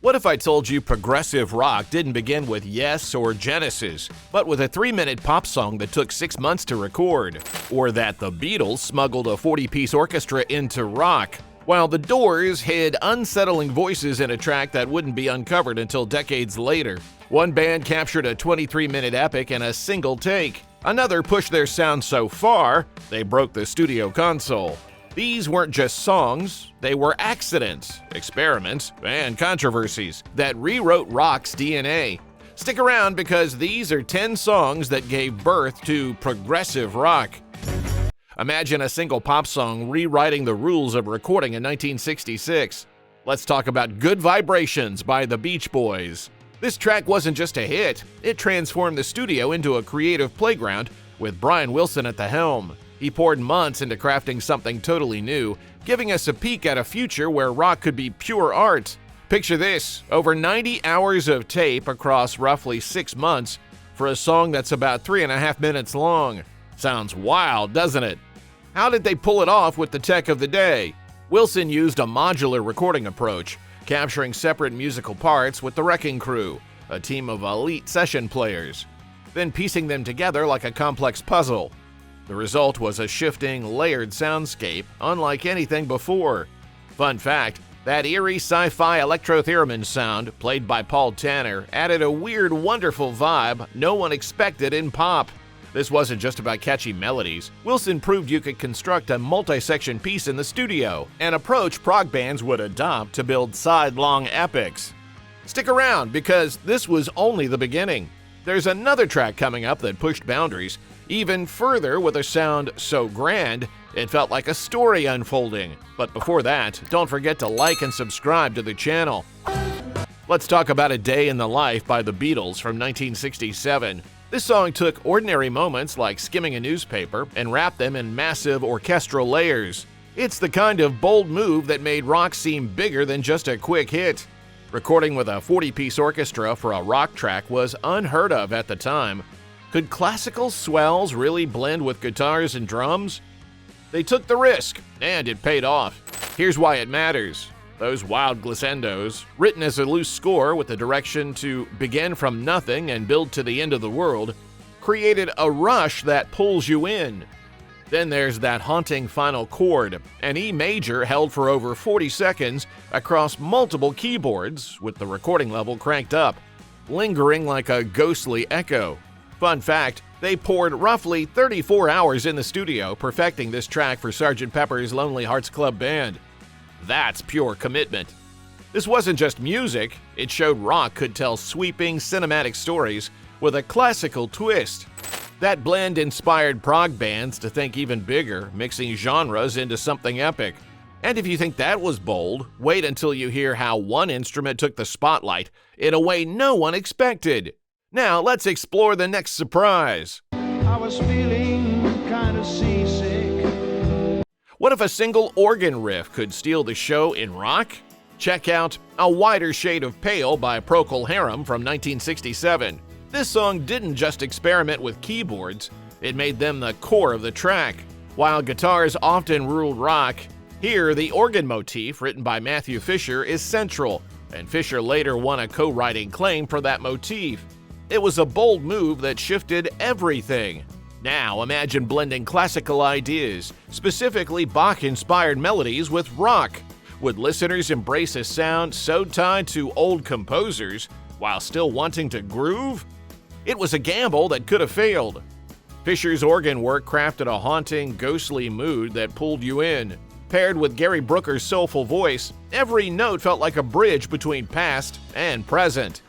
What if I told you progressive rock didn't begin with Yes or Genesis, but with a 3-minute pop song that took 6 months to record? Or that the Beatles smuggled a 40-piece orchestra into rock, while the Doors hid unsettling voices in a track that wouldn't be uncovered until decades later? One band captured a 23-minute epic in a single take. Another pushed their sound so far, they broke the studio console. These weren't just songs, they were accidents, experiments, and controversies that rewrote rock's DNA. Stick around because these are 10 songs that gave birth to progressive rock. Imagine a single pop song rewriting the rules of recording in 1966. Let's talk about Good Vibrations by the Beach Boys. This track wasn't just a hit, it transformed the studio into a creative playground with Brian Wilson at the helm. He poured months into crafting something totally new, giving us a peek at a future where rock could be pure art. Picture this, over 90 hours of tape across roughly 6 months for a song that's about 3.5 minutes long. Sounds wild, doesn't it? How did they pull it off with the tech of the day? Wilson used a modular recording approach, capturing separate musical parts with the Wrecking Crew, a team of elite session players, then piecing them together like a complex puzzle. The result was a shifting, layered soundscape unlike anything before. Fun fact, that eerie sci-fi electro-theremin sound, played by Paul Tanner, added a weird, wonderful vibe no one expected in pop. This wasn't just about catchy melodies. Wilson proved you could construct a multi-section piece in the studio, an approach prog bands would adopt to build side-long epics. Stick around, because this was only the beginning. There's another track coming up that pushed boundaries even further with a sound so grand, it felt like a story unfolding. But before that, don't forget to like and subscribe to the channel. Let's talk about A Day in the Life by the Beatles from 1967. This song took ordinary moments like skimming a newspaper and wrapped them in massive orchestral layers. It's the kind of bold move that made rock seem bigger than just a quick hit. Recording with a 40-piece orchestra for a rock track was unheard of at the time. Could classical swells really blend with guitars and drums? They took the risk, and it paid off. Here's why it matters. Those wild glissendos, written as a loose score with the direction to begin from nothing and build to the end of the world, created a rush that pulls you in. Then there's that haunting final chord, an E major held for over 40 seconds across multiple keyboards with the recording level cranked up, lingering like a ghostly echo. Fun fact, they poured roughly 34 hours in the studio perfecting this track for Sgt. Pepper's Lonely Hearts Club Band. That's pure commitment. This wasn't just music, it showed rock could tell sweeping cinematic stories with a classical twist. That blend inspired prog bands to think even bigger, mixing genres into something epic. And if you think that was bold, wait until you hear how one instrument took the spotlight in a way no one expected. Now let's explore the next surprise. I was feeling kind of seasick. What if a single organ riff could steal the show in rock? Check out A Wider Shade of Pale by Procol Harum from 1967. This song didn't just experiment with keyboards, it made them the core of the track. While guitars often ruled rock, here the organ motif, written by Matthew Fisher, is central, and Fisher later won a co-writing claim for that motif. It was a bold move that shifted everything. Now imagine blending classical ideas, specifically Bach-inspired melodies, with rock. Would listeners embrace a sound so tied to old composers while still wanting to groove? It was a gamble that could have failed. Fisher's organ work crafted a haunting, ghostly mood that pulled you in. Paired with Gary Brooker's soulful voice, every note felt like a bridge between past and present.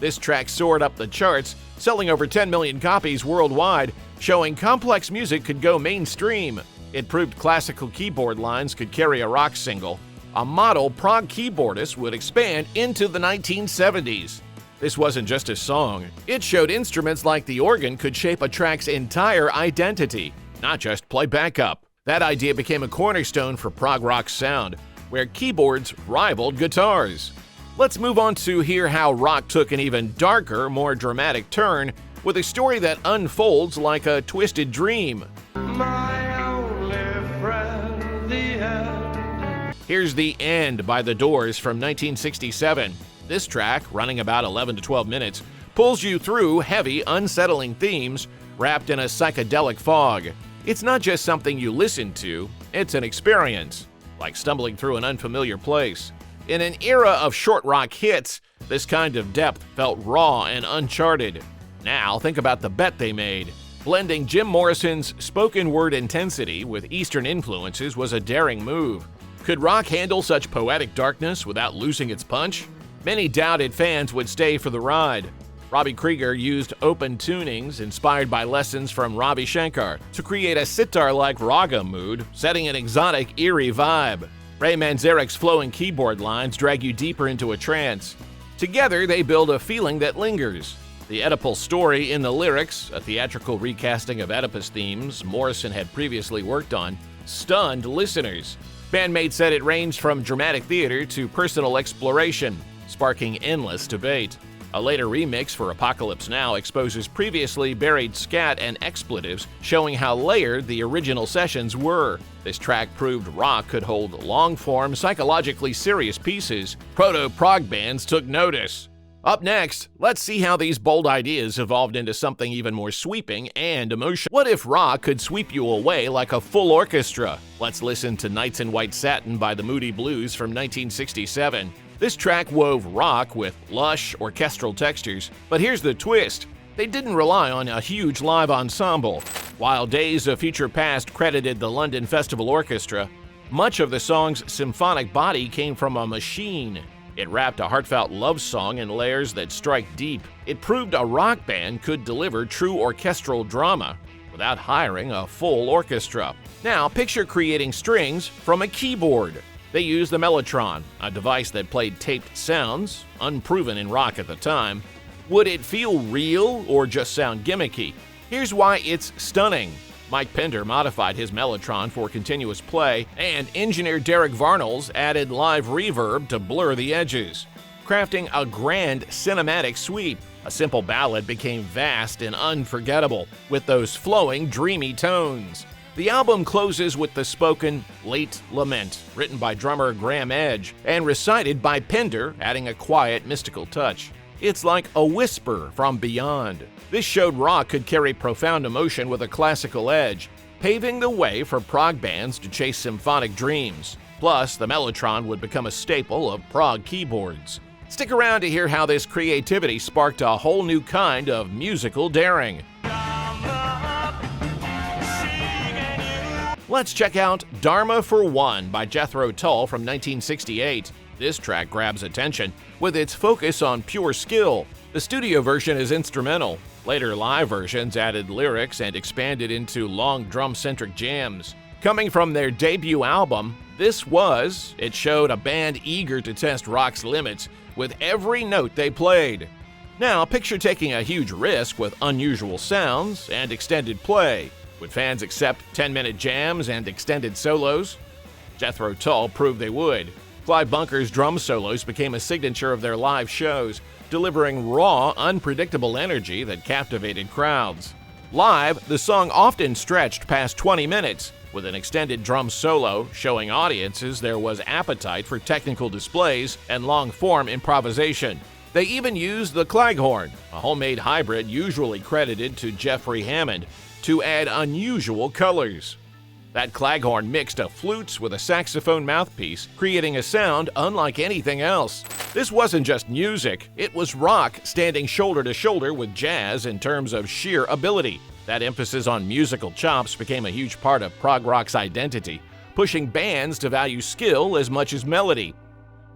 This track soared up the charts, selling over 10 million copies worldwide, showing complex music could go mainstream. It proved classical keyboard lines could carry a rock single. A model prog keyboardist would expand into the 1970s. This wasn't just a song. It showed instruments like the organ could shape a track's entire identity, not just play backup. That idea became a cornerstone for prog rock's sound, where keyboards rivaled guitars. Let's move on to hear how rock took an even darker, more dramatic turn with a story that unfolds like a twisted dream. My only friend, the end. Here's The End by The Doors from 1967. This track, running about 11 to 12 minutes, pulls you through heavy, unsettling themes wrapped in a psychedelic fog. It's not just something you listen to, it's an experience, like stumbling through an unfamiliar place. In an era of short rock hits, this kind of depth felt raw and uncharted. Now, think about the bet they made. Blending Jim Morrison's spoken word intensity with Eastern influences was a daring move. Could rock handle such poetic darkness without losing its punch? Many doubted fans would stay for the ride. Robbie Krieger used open tunings inspired by lessons from Ravi Shankar to create a sitar-like raga mood, setting an exotic, eerie vibe. Ray Manzarek's flowing keyboard lines drag you deeper into a trance. Together, they build a feeling that lingers. The Oedipal story in the lyrics, a theatrical recasting of Oedipus themes Morrison had previously worked on, stunned listeners. Bandmates said it ranged from dramatic theater to personal exploration, sparking endless debate. A later remix for Apocalypse Now exposes previously buried scat and expletives, showing how layered the original sessions were. This track proved rock could hold long-form, psychologically serious pieces. Proto-prog bands took notice. Up next, let's see how these bold ideas evolved into something even more sweeping and emotional. What if rock could sweep you away like a full orchestra? Let's listen to Nights in White Satin by the Moody Blues from 1967. This track wove rock with lush, orchestral textures, but here's the twist. They didn't rely on a huge live ensemble. While Days of Future Past credited the London Festival Orchestra, much of the song's symphonic body came from a machine. It wrapped a heartfelt love song in layers that strike deep. It proved a rock band could deliver true orchestral drama without hiring a full orchestra. Now, picture creating strings from a keyboard. They used the Mellotron, a device that played taped sounds, unproven in rock at the time. Would it feel real or just sound gimmicky? Here's why it's stunning. Mike Pender modified his Mellotron for continuous play, and engineer Derek Varnells added live reverb to blur the edges, crafting a grand cinematic sweep. A simple ballad became vast and unforgettable, with those flowing, dreamy tones. The album closes with the spoken Late Lament, written by drummer Graham Edge and recited by Pender, adding a quiet, mystical touch. It's like a whisper from beyond. This showed rock could carry profound emotion with a classical edge, paving the way for prog bands to chase symphonic dreams. Plus, the Mellotron would become a staple of prog keyboards. Stick around to hear how this creativity sparked a whole new kind of musical daring. Let's check out Dharma for One by Jethro Tull from 1968. This track grabs attention with its focus on pure skill. The studio version is instrumental. Later live versions added lyrics and expanded into long drum-centric jams. Coming from their debut album, it showed a band eager to test rock's limits with every note they played. Now, picture taking a huge risk with unusual sounds and extended play. Would fans accept 10-minute jams and extended solos? Jethro Tull proved they would. Clive Bunker's drum solos became a signature of their live shows, delivering raw, unpredictable energy that captivated crowds. Live, the song often stretched past 20 minutes, with an extended drum solo showing audiences there was appetite for technical displays and long-form improvisation. They even used the Claghorn, a homemade hybrid usually credited to Jeffrey Hammond, to add unusual colors. That Claghorn mixed of flutes with a saxophone mouthpiece, creating a sound unlike anything else. This wasn't just music, it was rock standing shoulder to shoulder with jazz in terms of sheer ability. That emphasis on musical chops became a huge part of prog rock's identity, pushing bands to value skill as much as melody.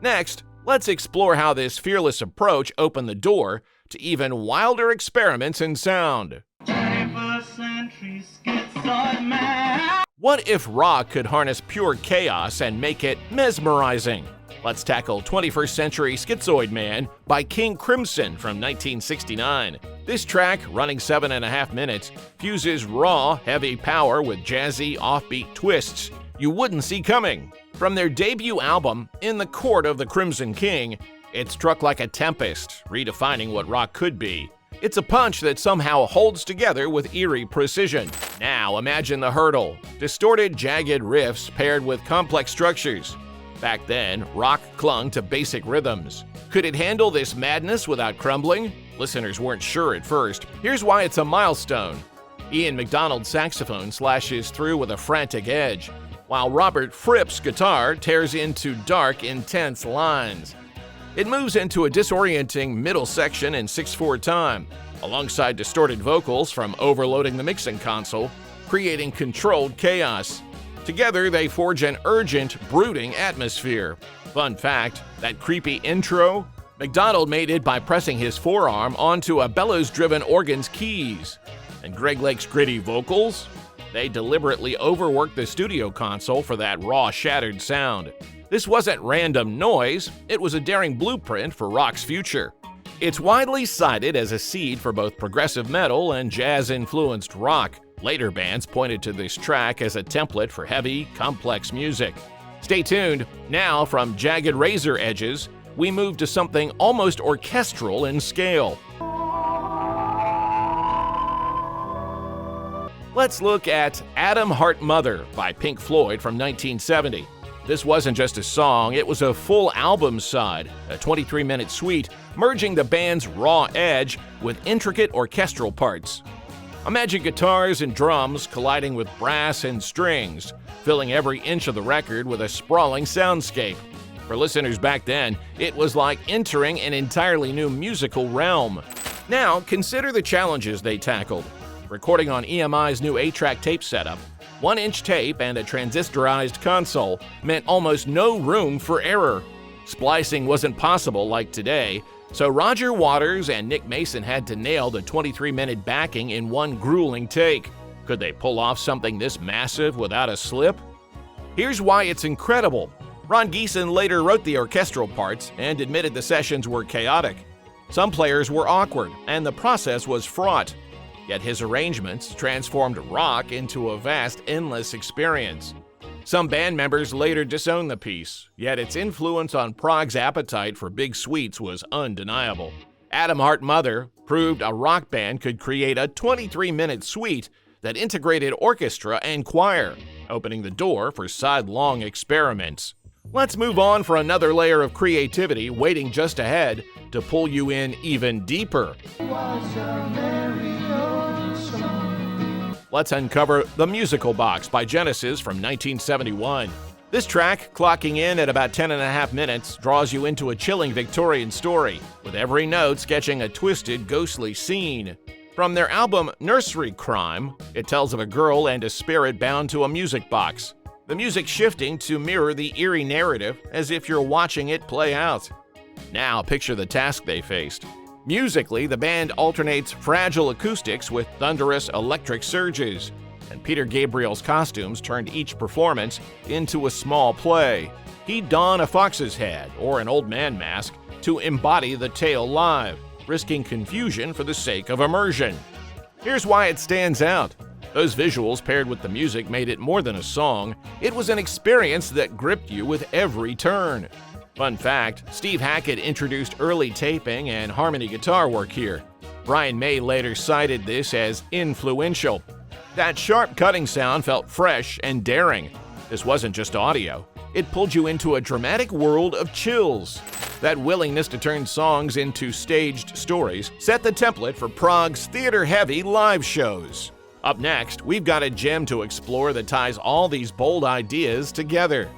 Next, let's explore how this fearless approach opened the door to even wilder experiments in sound. 21st century schizoid man. What if rock could harness pure chaos and make it mesmerizing? Let's tackle 21st Century Schizoid Man by King Crimson from 1969. This track, running 7.5 minutes, fuses raw, heavy power with jazzy, offbeat twists you wouldn't see coming. From their debut album, In the Court of the Crimson King, it struck like a tempest, redefining what rock could be. It's a punch that somehow holds together with eerie precision. Now imagine the hurdle. Distorted, jagged riffs paired with complex structures. Back then, rock clung to basic rhythms. Could it handle this madness without crumbling? Listeners weren't sure at first. Here's why it's a milestone. Ian MacDonald's saxophone slashes through with a frantic edge, while Robert Fripp's guitar tears into dark, intense lines. It moves into a disorienting middle section in 6/4 time, alongside distorted vocals from overloading the mixing console, creating controlled chaos. Together, they forge an urgent, brooding atmosphere. Fun fact, that creepy intro? MacDonald made it by pressing his forearm onto a bellows-driven organ's keys. And Greg Lake's gritty vocals? They deliberately overworked the studio console for that raw, shattered sound. This wasn't random noise, it was a daring blueprint for rock's future. It's widely cited as a seed for both progressive metal and jazz-influenced rock. Later bands pointed to this track as a template for heavy, complex music. Stay tuned. Now, from jagged razor edges, we move to something almost orchestral in scale. Let's look at Atom Heart Mother by Pink Floyd from 1970. This wasn't just a song, it was a full album side, a 23-minute suite merging the band's raw edge with intricate orchestral parts. Imagine guitars and drums colliding with brass and strings, filling every inch of the record with a sprawling soundscape. For listeners back then, it was like entering an entirely new musical realm. Now, consider the challenges they tackled. Recording on EMI's new 8-track tape setup, 1-inch tape and a transistorized console meant almost no room for error. Splicing wasn't possible like today, so Roger Waters and Nick Mason had to nail the 23-minute backing in one grueling take. Could they pull off something this massive without a slip? Here's why it's incredible. Ron Geeson later wrote the orchestral parts and admitted the sessions were chaotic. Some players were awkward, and the process was fraught. Yet his arrangements transformed rock into a vast, endless experience. Some band members later disowned the piece, yet its influence on Prog's appetite for big suites was undeniable. Atom Heart Mother proved a rock band could create a 23-minute suite that integrated orchestra and choir, opening the door for sidelong experiments. Let's move on for another layer of creativity waiting just ahead to pull you in even deeper. Let's uncover The Musical Box by Genesis from 1971. This track, clocking in at about 10.5 minutes, draws you into a chilling Victorian story, with every note sketching a twisted, ghostly scene. From their album Nursery Crime, it tells of a girl and a spirit bound to a music box, the music shifting to mirror the eerie narrative as if you're watching it play out. Now picture the task they faced. Musically, the band alternates fragile acoustics with thunderous electric surges, and Peter Gabriel's costumes turned each performance into a small play. He'd don a fox's head or an old man mask to embody the tale live, risking confusion for the sake of immersion. Here's why it stands out. Those visuals paired with the music made it more than a song. It was an experience that gripped you with every turn. Fun fact, Steve Hackett introduced early taping and harmony guitar work here. Brian May later cited this as influential. That sharp cutting sound felt fresh and daring. This wasn't just audio. It pulled you into a dramatic world of chills. That willingness to turn songs into staged stories set the template for Prog's theater-heavy live shows. Up next, we've got a gem to explore that ties all these bold ideas together.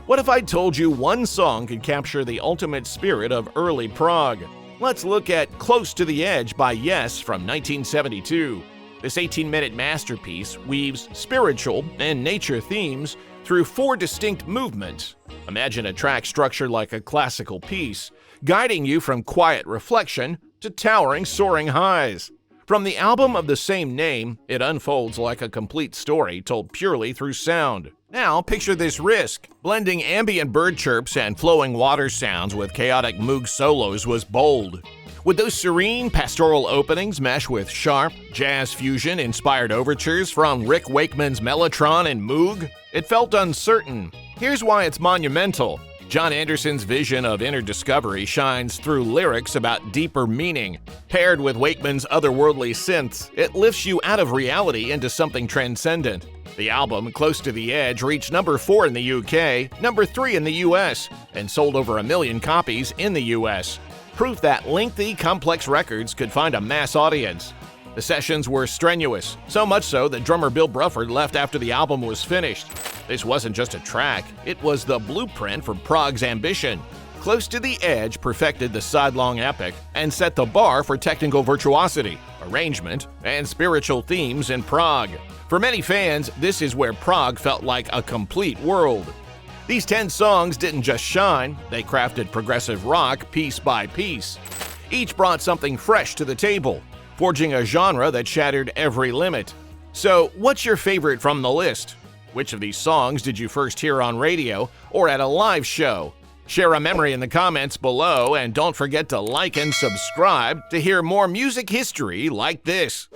What if I told you one song could capture the ultimate spirit of early prog? Let's look at Close to the Edge by Yes from 1972. This 18-minute masterpiece weaves spiritual and nature themes through 4 distinct movements. Imagine a track structured like a classical piece, guiding you from quiet reflection to towering, soaring highs. From the album of the same name, it unfolds like a complete story told purely through sound. Now, picture this risk. Blending ambient bird chirps and flowing water sounds with chaotic Moog solos was bold. Would those serene, pastoral openings mesh with sharp, jazz fusion-inspired overtures from Rick Wakeman's Mellotron and Moog? It felt uncertain. Here's why it's monumental. John Anderson's vision of inner discovery shines through lyrics about deeper meaning. Paired with Wakeman's otherworldly synths, it lifts you out of reality into something transcendent. The album, Close to the Edge, reached number 4 in the UK, number 3 in the US, and sold over 1 million copies in the US. Proof that lengthy, complex records could find a mass audience. The sessions were strenuous, so much so that drummer Bill Bruford left after the album was finished. This wasn't just a track, it was the blueprint for Prog's ambition. Close to the Edge perfected the sidelong epic and set the bar for technical virtuosity, arrangement, and spiritual themes in Prog. For many fans, this is where Prog felt like a complete world. These 10 songs didn't just shine, they crafted progressive rock piece by piece. Each brought something fresh to the table, forging a genre that shattered every limit. So, what's your favorite from the list? Which of these songs did you first hear on radio or at a live show? Share a memory in the comments below, and don't forget to like and subscribe to hear more music history like this.